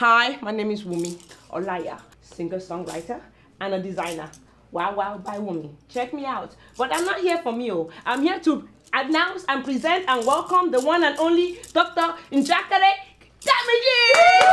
Hi, my name is Wumi Olaya, singer-songwriter and a designer. Wow, wow, by Wumi. Check me out. But I'm not here for me. I'm here to announce and present and welcome the one and only Dr. Njakare Damages!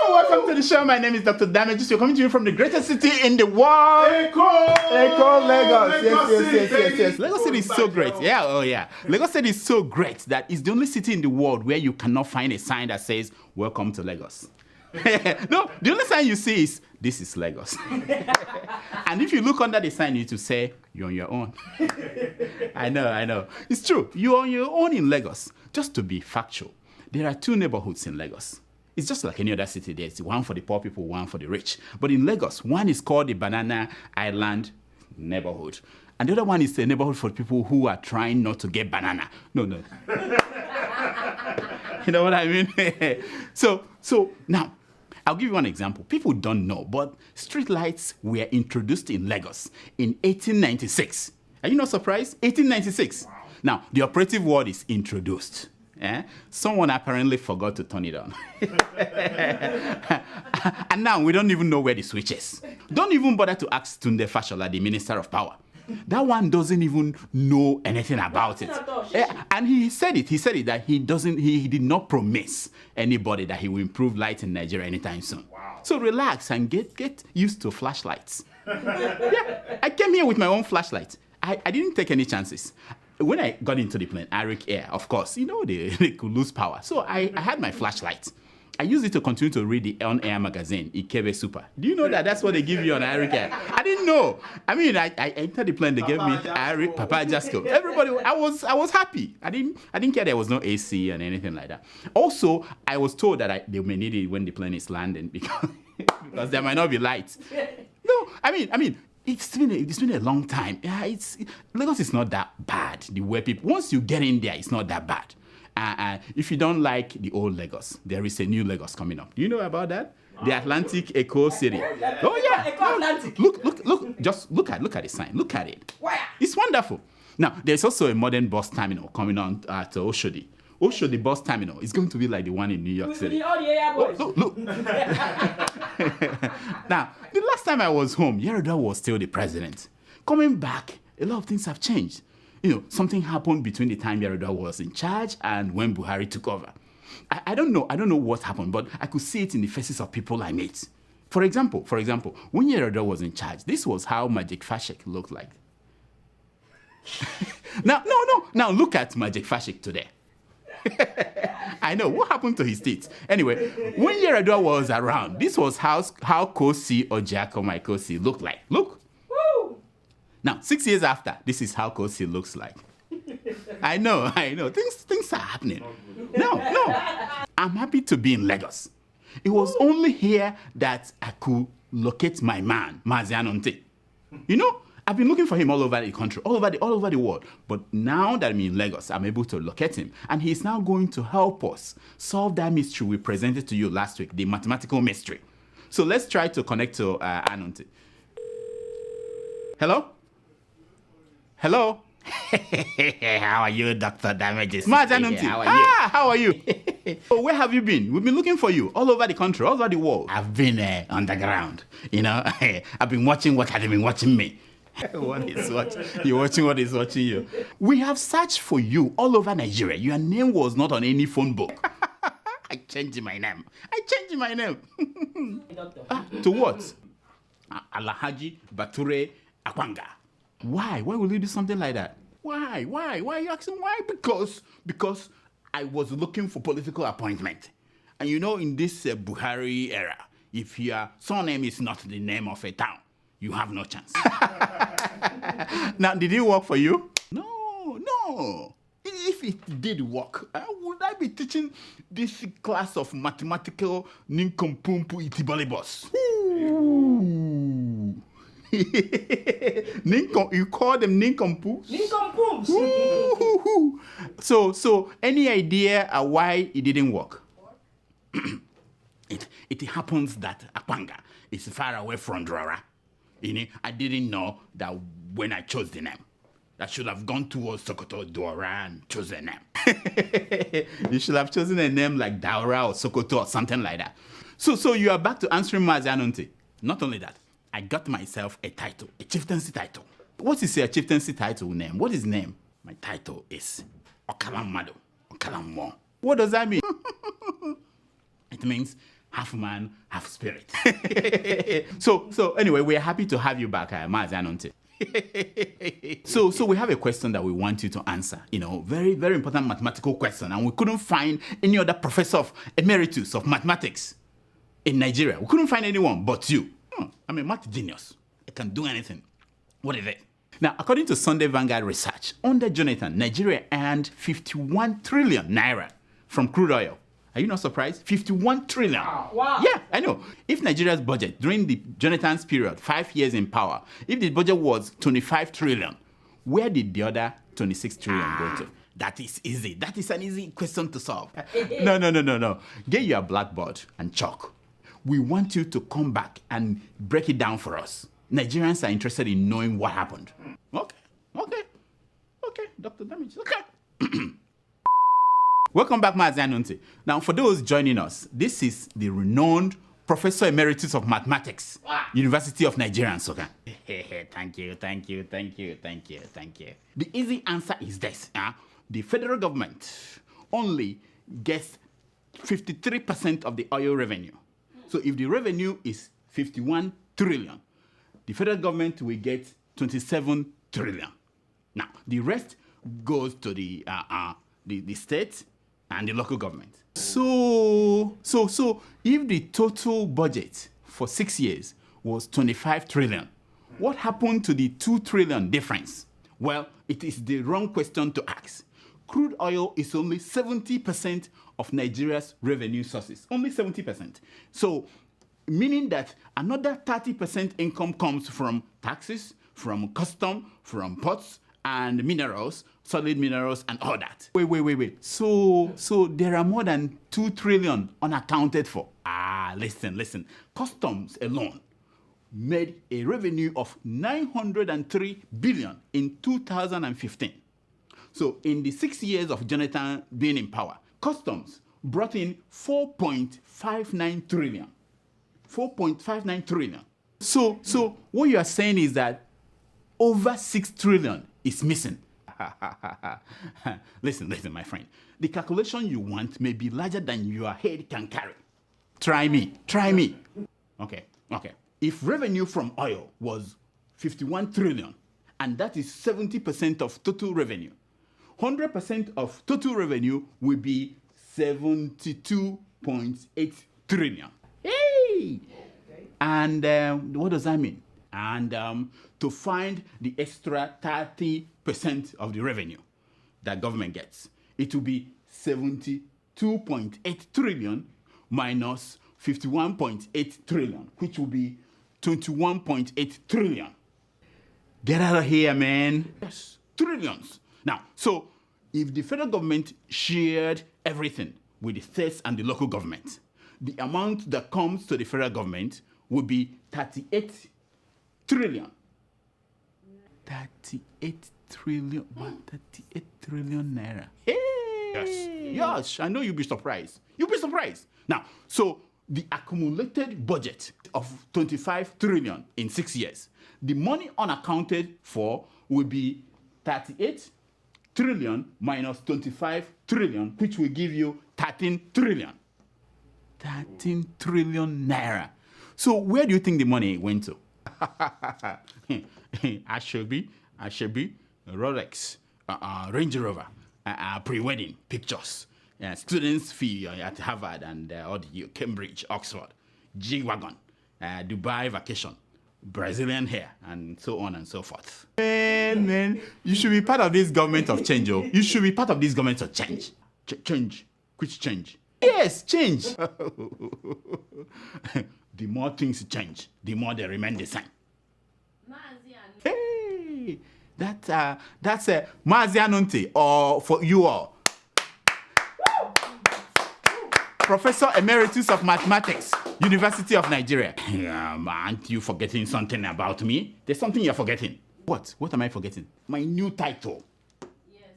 Welcome to the show. My name is Dr. Damages. You're coming to you from the greatest city in the world. Eko, Lagos. Yes. Lagos City is so great. Yeah. Lagos City is so great that it's the only city in the world where you cannot find a sign that says, "Welcome to Lagos." No, the only sign you see is, "This is Lagos." And if you look under the sign, you need to say, "You're on your own." I know. It's true. You're on your own in Lagos. Just to be factual, there are two neighborhoods in Lagos. It's just like any other city. There's one for the poor people, one for the rich. But in Lagos, one is called the Banana Island neighborhood. And the other one is the neighborhood for people who are trying not to get banana. No. You know what I mean? So now, I'll give you one example. People don't know, but street lights were introduced in Lagos in 1896. Are you not surprised? 1896. Wow. Now, the operative word is introduced. Someone apparently forgot to turn it on. And now we don't even know where the switch is. Don't even bother to ask Tunde Fashola, the Minister of Power. That one doesn't even know anything about it. And he said it that he did not promise anybody that he will improve light in Nigeria anytime soon. Wow. So relax and get used to flashlights. Yeah, I came here with my own flashlight. I didn't take any chances. When I got into the plane, Arik Air, of course, they could lose power. So I had my flashlight. I used it to continue to read the on-air magazine, Ikebe Super. Do you know that that's what they give you on Arik Air? I didn't know. I mean, I entered the plane, they gave me Arik, Papa Jasco. Everybody, I was happy. I didn't care there was no AC and anything like that. Also, I was told that they may need it when the plane is landing because there might not be lights. No, I mean, it's been a long time. Yeah, Lagos is not that bad. The way people, once you get in there, it's not that bad. If you don't like the old Lagos, there is a new Lagos coming up. Do you know about that? The Atlantic Eco City. Oh yeah. Eco Atlantic. Look. Just look at the sign. Look at it. It's wonderful. Now there's also a modern bus terminal coming on at Oshodi. Oshodi bus terminal is going to be like the one in New York City. Look. Now, the last time I was home, Yaradua was still the president. Coming back, a lot of things have changed. Something happened between the time Yaradua was in charge and when Buhari took over. I don't know what happened, but I could see it in the faces of people I met. For example, when Yaradua was in charge, this was how Magic Fashek looked like. Now look at Magic Fashek today. I know. What happened to his teeth? Anyway, when Yaradua was around, this was how Kosi or Giacomo Kosi looked like. Look. Woo! Now, 6 years after, this is how Kosi looks like. I know. Things are happening. No. I'm happy to be in Lagos. It was only here that I could locate my man, Mazianonte. I've been looking for him all over the country, all over the world. But now that I'm in Lagos, I'm able to locate him. And he's now going to help us solve that mystery we presented to you last week, the mathematical mystery. So let's try to connect to Anonte. Hello? How are you, Dr. Damages? Anonte. How are you? So where have you been? We've been looking for you all over the country, all over the world. I've been underground. I've been watching what have been watching me. What is watching? You're watching what is watching you. We have searched for you all over Nigeria. Your name was not on any phone book. I changed my name. To what? Alhaji Bature Akwanga. Why? Why will you do something like that? Why? Why are you asking why? Because I was looking for political appointment. And in this Buhari era, if your surname is not the name of a town, you have no chance. Now, did it work for you? No. If it did work, would I be teaching this class of mathematical nincompumpu itibalibos? You call them nincompoops? Nincompoops. So any idea why it didn't work? It happens that Apanga is far away from Drora. I didn't know that when I chose the name. that should have gone towards Sokoto, Dora, and chosen a name. You should have chosen a name like Daura or Sokoto or something like that. So you are back to answering Mazianonte. Not only that, I got myself a title, a chieftaincy title. What is your chieftaincy title name? What is name? My title is Okalamado, Okalammo. What does that mean? It means half man, half spirit. So anyway, we are happy to have you back, Mazianonte. So we have a question that we want you to answer. Very, very important mathematical question, and we couldn't find any other professor of emeritus of mathematics in Nigeria. We couldn't find anyone but you. I'm a math genius. I can do anything. What is it? Now, according to Sunday Vanguard research, under Jonathan, Nigeria earned 51 trillion naira from crude oil. Are you not surprised? 51 trillion. Wow. Yeah, I know. If Nigeria's budget during the Jonathan's period, 5 years in power, if the budget was 25 trillion, where did the other 26 trillion go to? That is easy. That is an easy question to solve. No. Get your blackboard and chalk. We want you to come back and break it down for us. Nigerians are interested in knowing what happened. Okay, Dr. Damage. Okay. Welcome back, Mazianonte. Now, for those joining us, this is the renowned Professor Emeritus of Mathematics, University of Nigeria, Nsukka. Thank you. The easy answer is this. The federal government only gets 53% of the oil revenue. So if the revenue is 51 trillion, the federal government will get 27 trillion. Now, the rest goes to the state and the local government. So if the total budget for 6 years was 25 trillion, what happened to the 2 trillion difference? Well, it is the wrong question to ask. Crude oil is only 70% of Nigeria's revenue sources. Only 70%. So, meaning that another 30% income comes from taxes, from custom, from ports, and minerals, solid minerals, and all that. Wait. So there are more than 2 trillion unaccounted for. Listen. Customs alone made a revenue of 903 billion in 2015. So in the 6 years of Jonathan being in power, customs brought in 4.59 trillion. 4.59 trillion. So what you are saying is that over 6 trillion is missing. Listen, my friend. The calculation you want may be larger than your head can carry. Try me. Okay. If revenue from oil was 51 trillion, and that is 70% of total revenue, 100% of total revenue will be 72.8 trillion. Hey! And what does that mean? And to find the extra 30% of the revenue that government gets, it will be 72.8 trillion minus 51.8 trillion, which will be 21.8 trillion. Get out of here, man. Yes, trillions. Now, so if the federal government shared everything with the states and the local government, the amount that comes to the federal government would be 38 trillion. 38 trillion. 38 trillion naira. Hey! Yes, I know you'll be surprised. Now, so the accumulated budget of 25 trillion in 6 years, the money unaccounted for will be 38 trillion minus 25 trillion, which will give you 13 trillion. 13 trillion naira. So where do you think the money went to? I should be Rolex, Range Rover, pre-wedding pictures, students' fee at Harvard and all the Cambridge, Oxford, G-Wagon, Dubai vacation, Brazilian hair, and so on and so forth. Man, you should be part of this government of change, oh. You should be part of this government of change. Change? Which change? Yes, change. The more things change, the more they remain the same. Hey, that's Mazianonte, or for you all. Professor Emeritus of Mathematics, University of Nigeria. Aren't you forgetting something about me? There's something you're forgetting. What am I forgetting? My new title.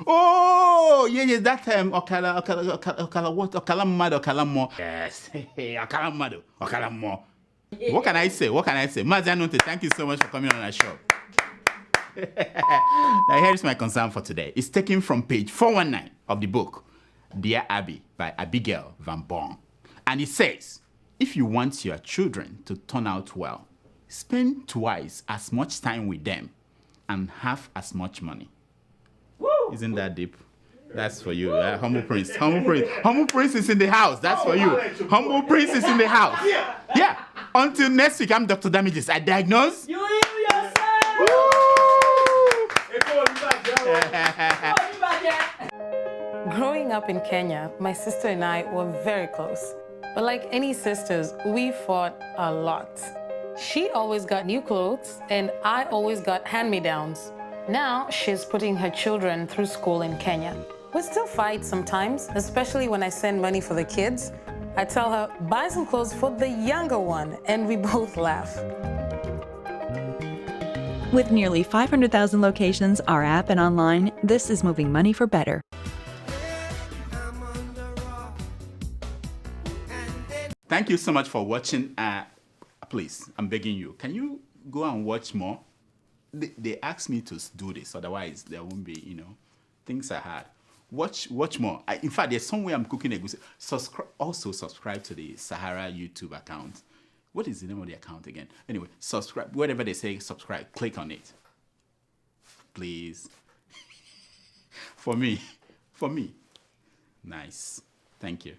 Oh, yeah, that Okalamado. Yes, Okalamado. What can I say? Mazianunte, thank you so much for coming on our show. Now, here is my concern for today. It's taken from page 419 of the book, Dear Abby, by Abigail Van Born. And it says, if you want your children to turn out well, spend twice as much time with them and half as much money. Woo! Isn't that deep? That's for you. Humble Prince. Humble Prince is in the house. That's for you. Humble Prince is in the house. Yeah. Until next week, I'm Dr. Damages. I diagnose. You heal yourself. Growing up in Kenya, my sister and I were very close. But like any sisters, we fought a lot. She always got new clothes, and I always got hand-me-downs. Now she's putting her children through school in Kenya. We still fight sometimes, especially when I send money for the kids. I tell her, buy some clothes for the younger one, and we both laugh. With nearly 500,000 locations, our app and online, this is moving money for better. Thank you so much for watching. Please, I'm begging you, can you go and watch more? They asked me to do this, otherwise there won't be, things are hard. Watch more. In fact, there's somewhere I'm cooking a goose. Subscribe to the Sahara YouTube account. What is the name of the account again? Anyway, subscribe. Whatever they say, subscribe. Click on it. Please. For me. Nice. Thank you.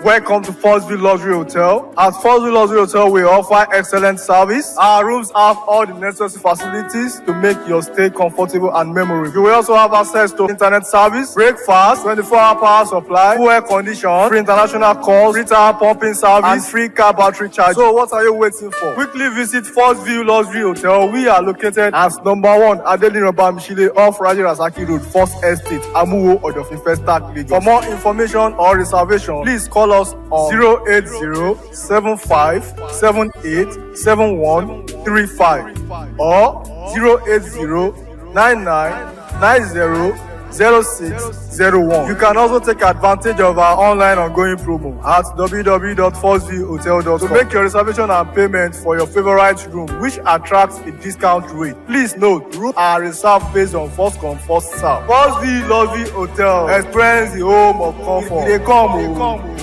Welcome to Forstview Luxury Hotel. At Forstview Luxury Hotel, we offer excellent service. Our rooms have all the necessary facilities to make your stay comfortable and memorable. You will also have access to internet service, breakfast, 24-hour power supply, full air condition, free international calls, free tire pumping service, and free car battery charge. So what are you waiting for? Quickly visit Forstview Luxury Hotel. We are located at number 1 Adeola Mishile off Raji Rasaki Road, First Estate, Amuwo, Odofin Festac, Lagos. For more information or reservation, please call us on 08075787135 or 08099900601. You can also take advantage of our online ongoing promo at www.forceviewhotel.com to make your reservation and payment for your favorite room, which attracts a discount rate. Please note, rooms are reserved based on first come, first serve. Forstview Luxury Hotel. Experience the home of comfort. They come.